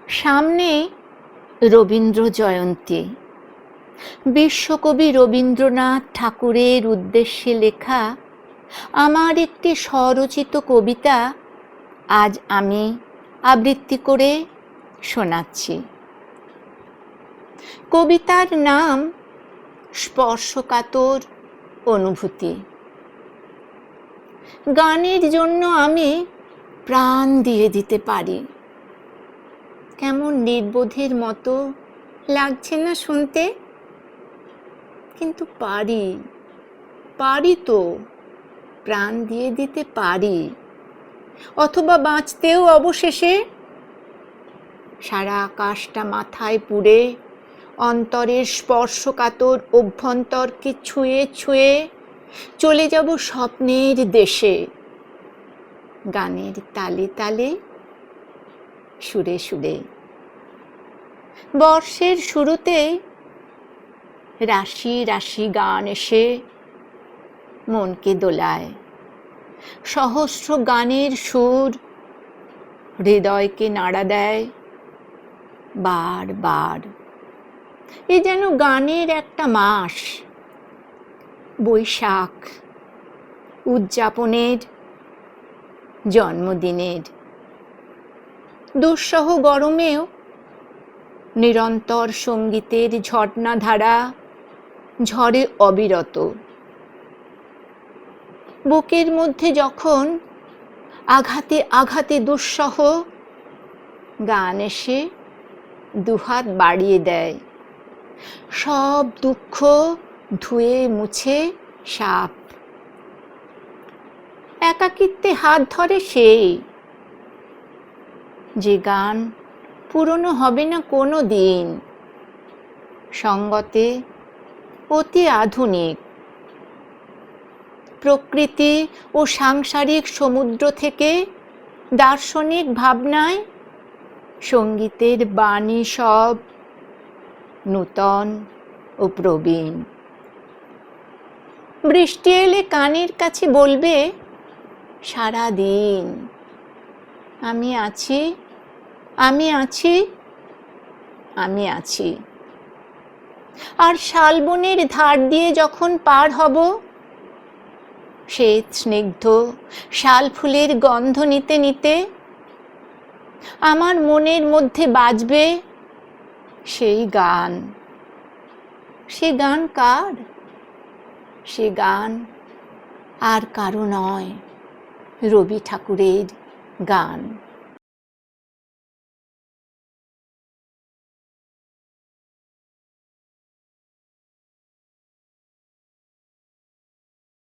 সামনে রবীন্দ্র জয়ন্তী। বিশ্বকবি রবীন্দ্রনাথ ঠাকুরের উদ্দেশ্যে লেখা আমার একটি স্বরচিত কবিতা আজ আমি আবৃত্তি করে শোনাচ্ছি। কবিতার নাম স্পর্শকাতর অনুভূতি। গানের জন্য আমি প্রাণ দিয়ে দিতে পারি। কেমন নির্বোধের মতো লাগছে না শুনতে? কিন্তু পারি তো, প্রাণ দিয়ে দিতে পারি। অথবা বাঁচতেও অবশেষে সারা আকাশটা মাথায় পুরে অন্তরের স্পর্শকাতর অভ্যন্তরকে ছুঁয়ে ছুঁয়ে চলে যাব স্বপ্নের দেশে, গানের তালে তালে, সুরে সুরে। বর্ষের শুরুতে রাশি রাশি গান এসে মনকে দোলায়। সহস্র গানের সুর হৃদয়কে নাড়া দেয় বার বার। এ যেন গানের একটা মাস, বৈশাখ, উদযাপনের, জন্মদিনের। দুঃসহ গরমেও নিরন্তর সঙ্গীতের ঝর্ণাধারা ঝরে অবিরত। বুকের মধ্যে যখন আঘাতে আঘাতে দুঃসহ, গান এসে দুহাত বাড়িয়ে দেয়, সব দুঃখ ধুয়ে মুছে সাপ। একাকিত্বে হাত ধরে সেই, যে গান পুরনো হবে না কোনো দিন। সঙ্গতে অতি আধুনিক, প্রকৃতি ও সাংসারিক সমুদ্র থেকে দার্শনিক ভাবনায় সঙ্গীতের বাণী সব নূতন ও প্রবীণ। বৃষ্টি এলে কানের কাছে বলবে সারা দিন, আমি আছি, আমি আছি, আমি আছি। আর শালবনের ধার দিয়ে যখন পার হব, শ্বেত স্নিগ্ধ শাল ফুলের গন্ধ নিতে নিতে আমার মনের মধ্যে বাজবে সেই গান। সে গান কার? সে গান আর কারো নয়, রবি ঠাকুরের গান।